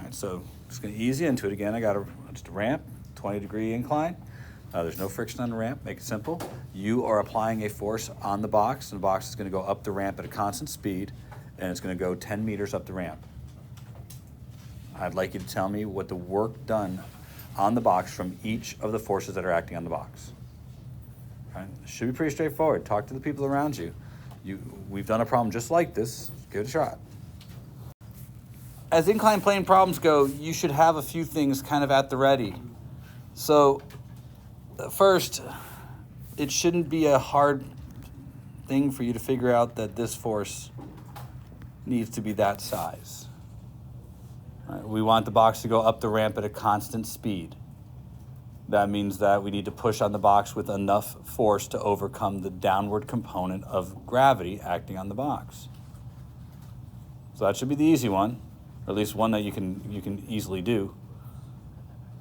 right, so just going to ease you into it again. I got just a ramp, 20-degree incline. There's no friction on the ramp. Make it simple. You are applying a force on the box, and the box is going to go up the ramp at a constant speed, and it's going to go 10 meters up the ramp. I'd like you to tell me what the work done on the box from each of the forces that are acting on the box. Right? It should be pretty straightforward. Talk to the people around you. We've done a problem just like this. Give it a shot. As inclined plane problems go, you should have a few things kind of at the ready. So first, it shouldn't be a hard thing for you to figure out that this force needs to be that size. Right? We want the box to go up the ramp at a constant speed. That means that we need to push on the box with enough force to overcome the downward component of gravity acting on the box. So that should be the easy one, or at least one that you can easily do.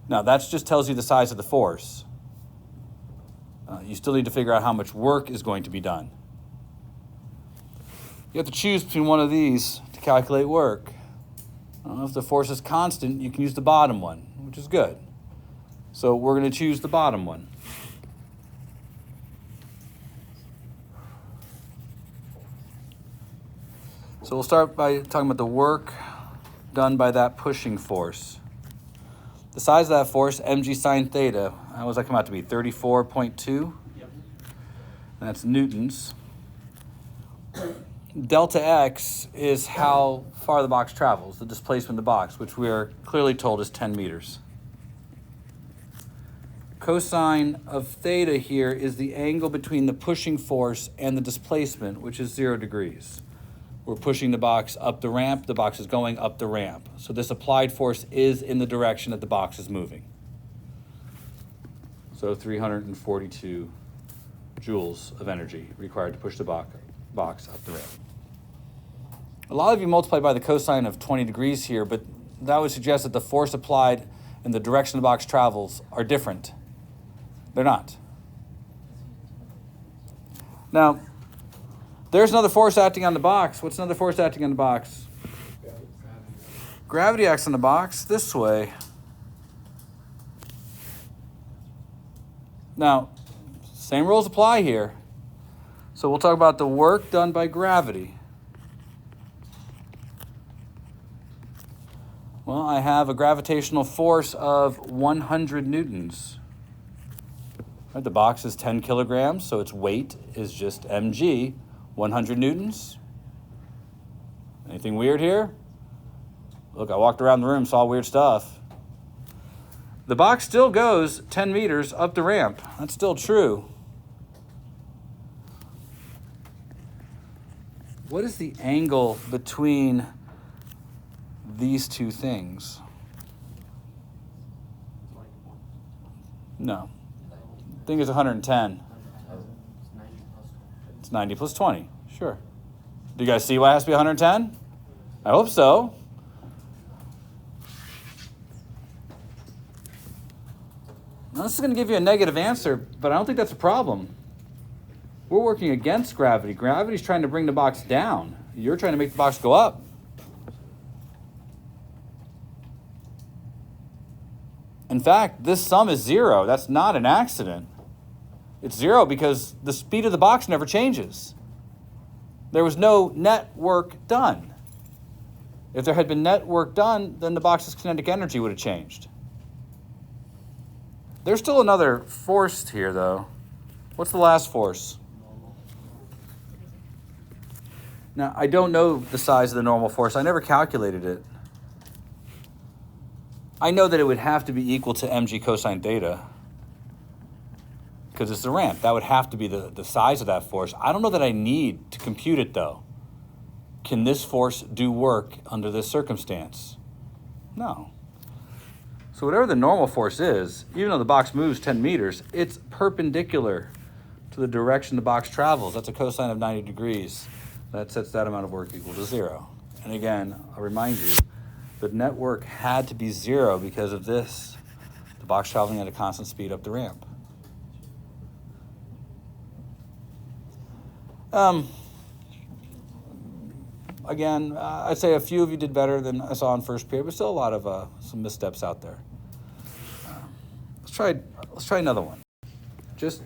Now that just tells you the size of the force. You still need to figure out how much work is going to be done. You have to choose between one of these to calculate work. If the force is constant, you can use the bottom one, which is good. So we're going to choose the bottom one. So we'll start by talking about the work done by that pushing force. The size of that force, mg sine theta, how does that come out to be? 34.2? Yep. That's newtons. Delta x is how far the box travels, the displacement of the box, which we are clearly told is 10 meters. Cosine of theta here is the angle between the pushing force and the displacement, which is 0 degrees. We're pushing the box up the ramp. The box is going up the ramp. So this applied force is in the direction that the box is moving. So 342 joules of energy required to push the box up the ramp. A lot of you multiply by the cosine of 20 degrees here, but that would suggest that the force applied and the direction the box travels are different. They're not. Now, there's another force acting on the box. What's another force acting on the box? Gravity acts on the box this way. Now, same rules apply here. So we'll talk about the work done by gravity. Well, I have a gravitational force of 100 newtons. Right, the box is 10 kilograms, so its weight is just mg, 100 newtons. Anything weird here? Look, I walked around the room, saw weird stuff. The box still goes 10 meters up the ramp. That's still true. What is the angle between these two things? No. I think it's 110. It's 90 plus 20. Sure. Do you guys see why it has to be 110? I hope so. Now, this is going to give you a negative answer, but I don't think that's a problem. We're working against gravity. Gravity's trying to bring the box down. You're trying to make the box go up. In fact, this sum is 0. That's not an accident. It's 0 because the speed of the box never changes. There was no net work done. If there had been net work done, then the box's kinetic energy would have changed. There's still another force here, though. What's the last force? Now, I don't know the size of the normal force. I never calculated it. I know that it would have to be equal to mg cosine theta because it's the ramp. That would have to be the size of that force. I don't know that I need to compute it, though. Can this force do work under this circumstance? No. So whatever the normal force is, even though the box moves 10 meters, it's perpendicular to the direction the box travels. That's a cosine of 90 degrees. That sets that amount of work equal to 0. And again, I'll remind you, the net work had to be 0 because of this, the box traveling at a constant speed up the ramp. again, I'd say a few of you did better than I saw in first period, but still a lot of some missteps out there. Let's try another one, just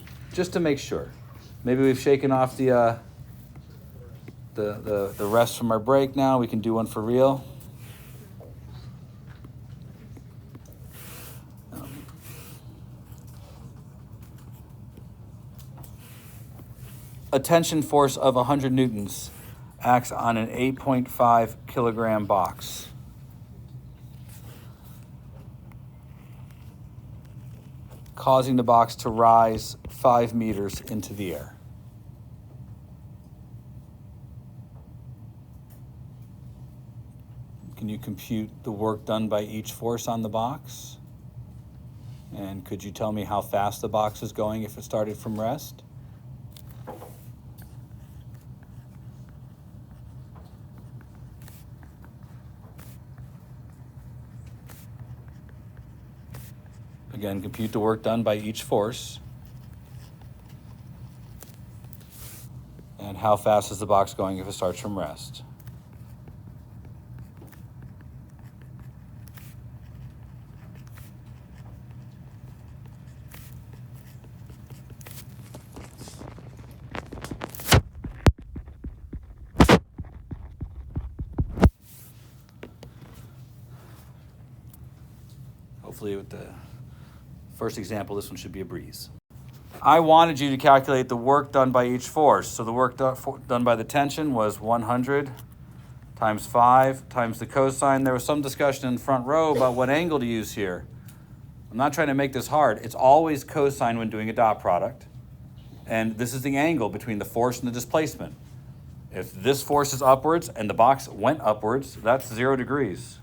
to make sure. Maybe we've shaken off the rest from our break now. We can do one for real. A tension force of 100 newtons acts on an 8.5 kilogram box. Causing the box to rise 5 meters into the air. Can you compute the work done by each force on the box? And could you tell me how fast the box is going if it started from rest? Again, compute the work done by each force. And how fast is the box going if it starts from rest? Hopefully with the first example, this one should be a breeze. I wanted you to calculate the work done by each force. So the work done by the tension was 100 times 5 times the cosine. There was some discussion in the front row about what angle to use here. I'm not trying to make this hard. It's always cosine when doing a dot product. And this is the angle between the force and the displacement. If this force is upwards and the box went upwards, that's 0 degrees.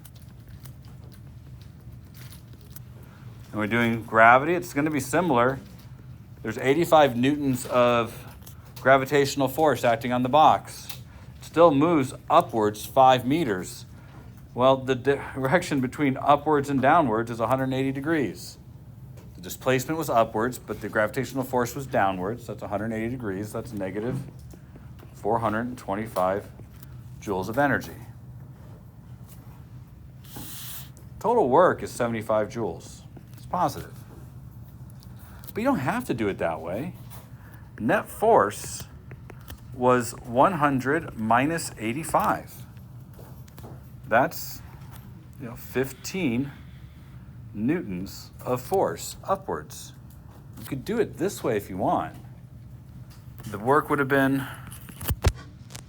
And we're doing gravity, it's going to be similar. There's 85 newtons of gravitational force acting on the box. It still moves upwards 5 meters. Well, the direction between upwards and downwards is 180 degrees. The displacement was upwards, but the gravitational force was downwards. That's 180 degrees. That's negative 425 joules of energy. Total work is 75 joules. Positive. But you don't have to do it that way. Net force was 100 minus 85. That's 15 newtons of force upwards. You could do it this way if you want. The work would have been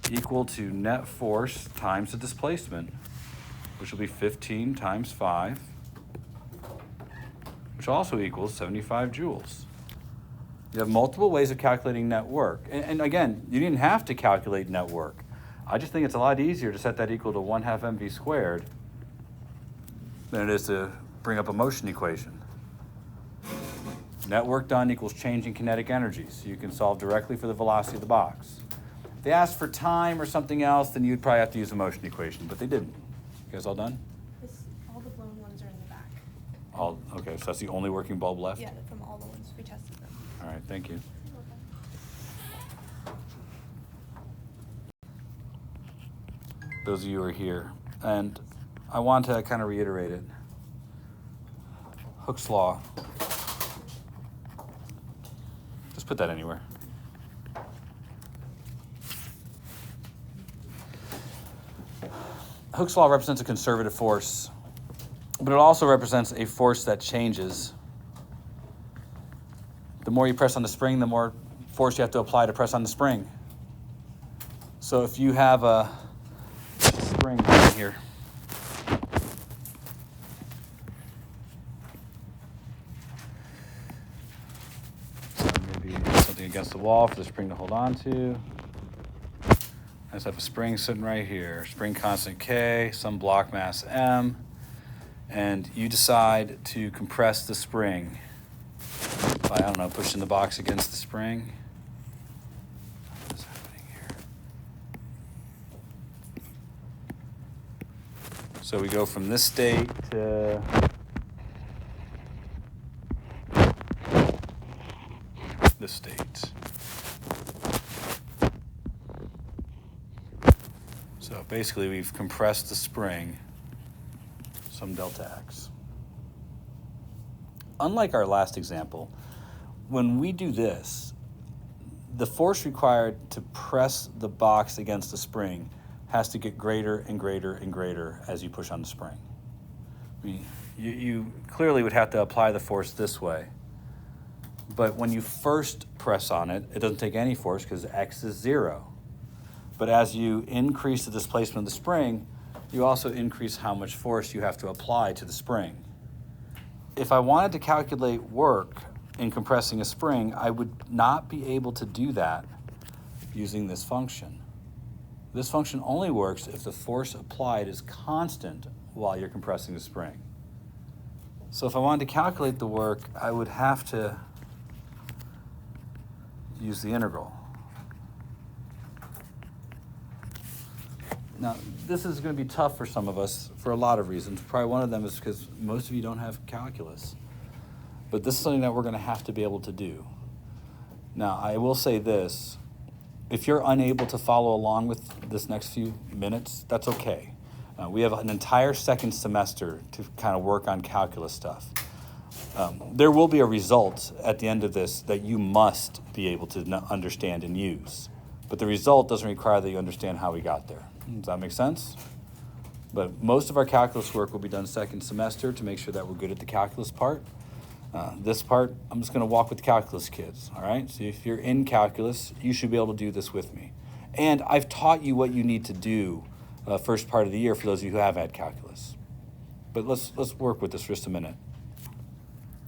equal to net force times the displacement, which will be 15 times 5, which also equals 75 joules. You have multiple ways of calculating net work. And again, you didn't have to calculate net work. I just think it's a lot easier to set that equal to 1/2 mv squared than it is to bring up a motion equation. Net work done equals change in kinetic energy, so you can solve directly for the velocity of the box. If they asked for time or something else, then you'd probably have to use a motion equation, but they didn't. You guys all done? All the blown ones are in the back. Okay, so that's the only working bulb left? Yeah, from all the ones we tested them. All right, thank you. Those of you who are here, and I want to kind of reiterate it. Hooke's law. Just put that anywhere. Hooke's law represents a conservative force, but it also represents a force that changes. The more you press on the spring, the more force you have to apply to press on the spring. So if you have a spring right here, so maybe something against the wall for the spring to hold on to. I just have a spring sitting right here, spring constant K, some block mass M, and you decide to compress the spring by, I don't know, pushing the box against the spring. What's happening here? So we go from this state to this state. So basically we've compressed the spring some delta x. Unlike our last example, when we do this, the force required to press the box against the spring has to get greater and greater and greater as you push on the spring. I mean, you clearly would have to apply the force this way. But when you first press on it, it doesn't take any force because x is 0. But as you increase the displacement of the spring, you also increase how much force you have to apply to the spring. If I wanted to calculate work in compressing a spring, I would not be able to do that using this function. This function only works if the force applied is constant while you're compressing the spring. So if I wanted to calculate the work, I would have to use the integral. Now, this is going to be tough for some of us for a lot of reasons. Probably one of them is because most of you don't have calculus. But this is something that we're going to have to be able to do. Now, I will say this. If you're unable to follow along with this next few minutes, that's okay. We have an entire second semester to kind of work on calculus stuff. There will be a result at the end of this that you must be able to understand and use. But the result doesn't require that you understand how we got there. Does that make sense? But most of our calculus work will be done second semester to make sure that we're good at the calculus part. This part, I'm just going to walk with the calculus kids, all right? So if you're in calculus, you should be able to do this with me. And I've taught you what you need to do first part of the year for those of you who have had calculus. But let's work with this for just a minute.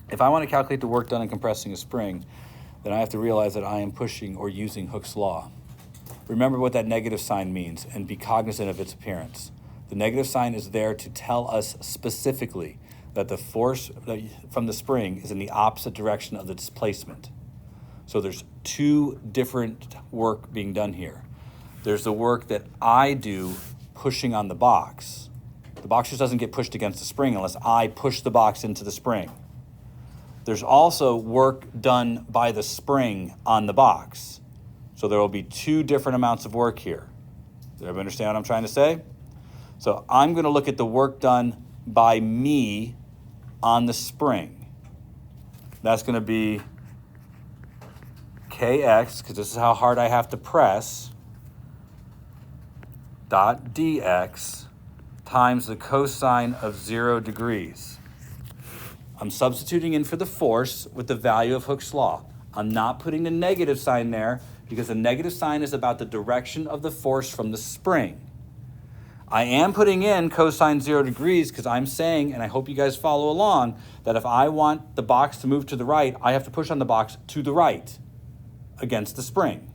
If I want to calculate the work done in compressing a spring, then I have to realize that I am pushing or using Hooke's law. Remember what that negative sign means and be cognizant of its appearance. The negative sign is there to tell us specifically that the force from the spring is in the opposite direction of the displacement. So there's two different work being done here. There's the work that I do pushing on the box. The box just doesn't get pushed against the spring unless I push the box into the spring. There's also work done by the spring on the box. So there will be two different amounts of work here. Does everybody understand what I'm trying to say? So I'm going to look at the work done by me on the spring. That's going to be kx, because this is how hard I have to press, dot dx times the cosine of 0 degrees. I'm substituting in for the force with the value of Hooke's law. I'm not putting the negative sign there because the negative sign is about the direction of the force from the spring. I am putting in cosine 0 degrees because I'm saying, and I hope you guys follow along, that if I want the box to move to the right, I have to push on the box to the right against the spring.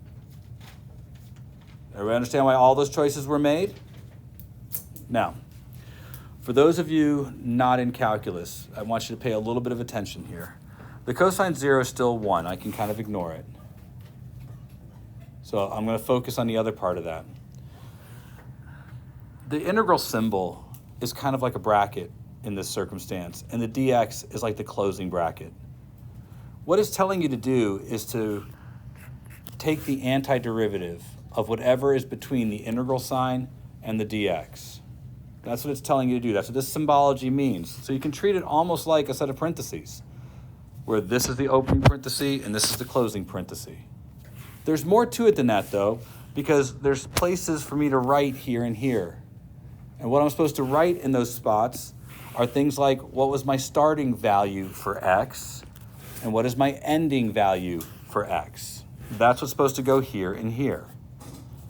Everybody understand why all those choices were made? Now, for those of you not in calculus, I want you to pay a little bit of attention here. The cosine 0 is still 1. I can kind of ignore it. So I'm going to focus on the other part of that. The integral symbol is kind of like a bracket in this circumstance, and the dx is like the closing bracket. What it's telling you to do is to take the antiderivative of whatever is between the integral sign and the dx. That's what it's telling you to do. That's what this symbology means. So you can treat it almost like a set of parentheses, where this is the opening parenthesis and this is the closing parenthesis. There's more to it than that, though, because there's places for me to write here and here. And what I'm supposed to write in those spots are things like, what was my starting value for x, and what is my ending value for x. That's what's supposed to go here and here.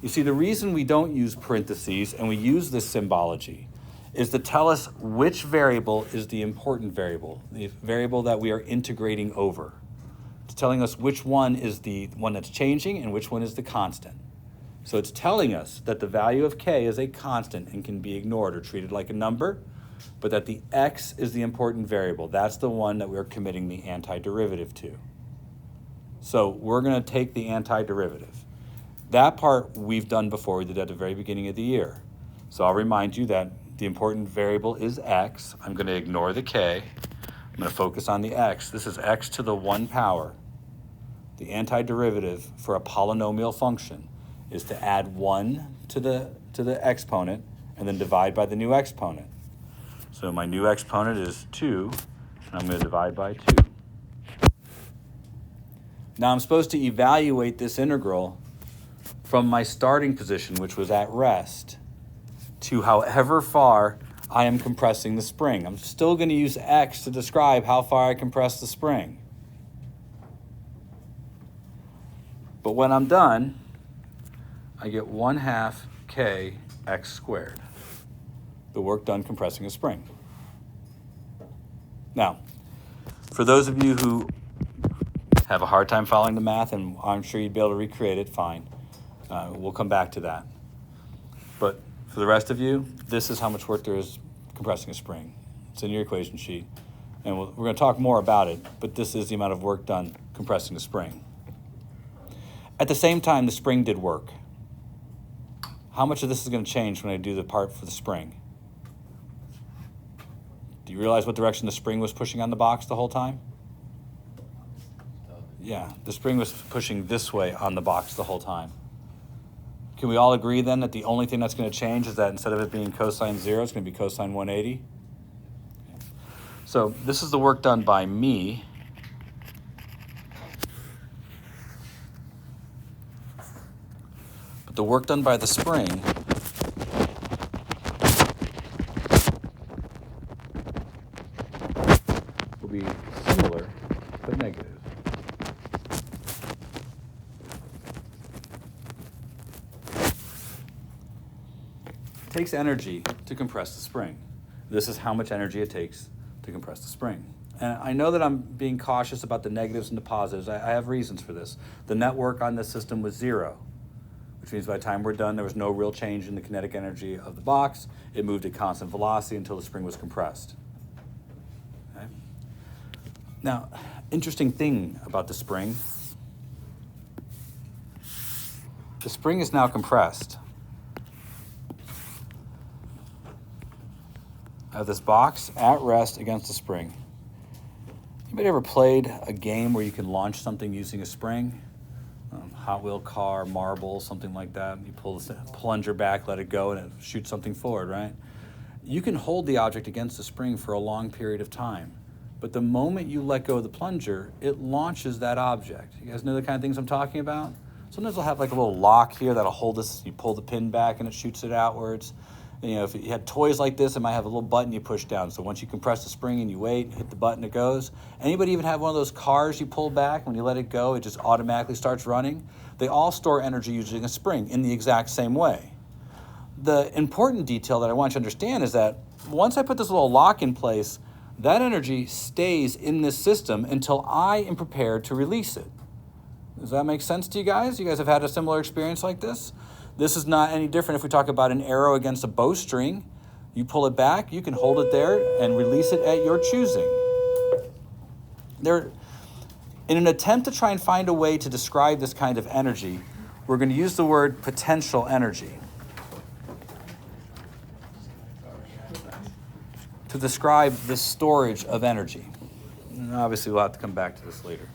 You see, the reason we don't use parentheses and we use this symbology is to tell us which variable is the important variable, the variable that we are integrating over. It's telling us which one is the one that's changing and which one is the constant. So it's telling us that the value of k is a constant and can be ignored or treated like a number, but that the x is the important variable. That's the one that we're committing the antiderivative to. So we're going to take the antiderivative. That part we've done before. We did at the very beginning of the year. So I'll remind you that the important variable is x. I'm going to ignore the k. I'm going to focus on the x. This is x to the 1 power. The antiderivative for a polynomial function is to add 1 to to the exponent and then divide by the new exponent. So my new exponent is 2, and I'm going to divide by 2. Now I'm supposed to evaluate this integral from my starting position, which was at rest, to however far I am compressing the spring. I'm still going to use x to describe how far I compress the spring. But when I'm done, I get 1/2 kx squared, the work done compressing a spring. Now, for those of you who have a hard time following the math, and I'm sure you'd be able to recreate it, fine. We'll come back to that. But for the rest of you, this is how much work there is compressing a spring. It's in your equation sheet. And we're going to talk more about it, but this is the amount of work done compressing a spring. At the same time, the spring did work. How much of this is going to change when I do the part for the spring? Do you realize what direction the spring was pushing on the box the whole time? Yeah, the spring was pushing this way on the box the whole time. Can we all agree then that the only thing that's going to change is that instead of it being cosine 0, it's going to be cosine 180? So this is the work done by me. But the work done by the spring will be similar but negative. It takes energy to compress the spring. This is how much energy it takes to compress the spring. And I know that I'm being cautious about the negatives and the positives. I have reasons for this. The net work on this system was 0, which means by the time we're done, there was no real change in the kinetic energy of the box. It moved at constant velocity until the spring was compressed. Okay? Now, interesting thing about the spring is now compressed. I have this box at rest against a spring. Anybody ever played a game where you can launch something using a spring? Hot wheel car, marble, something like that. You pull the plunger back, let it go, and it shoots something forward, right? You can hold the object against the spring for a long period of time. But the moment you let go of the plunger, it launches that object. You guys know the kind of things I'm talking about? Sometimes I'll have like a little lock here that'll hold this. You pull the pin back and it shoots it outwards. And, if you had toys like this, it might have a little button you push down. So once you compress the spring and you wait, hit the button, it goes. Anybody even have one of those cars you pull back? When you let it go, it just automatically starts running? They all store energy using a spring in the exact same way. The important detail that I want you to understand is that once I put this little lock in place, that energy stays in this system until I am prepared to release it. Does that make sense to you guys? You guys have had a similar experience like this? This is not any different if we talk about an arrow against a bowstring. You pull it back, you can hold it there and release it at your choosing. In an attempt to try and find a way to describe this kind of energy, we're going to use the word potential energy to describe the storage of energy. And obviously, we'll have to come back to this later.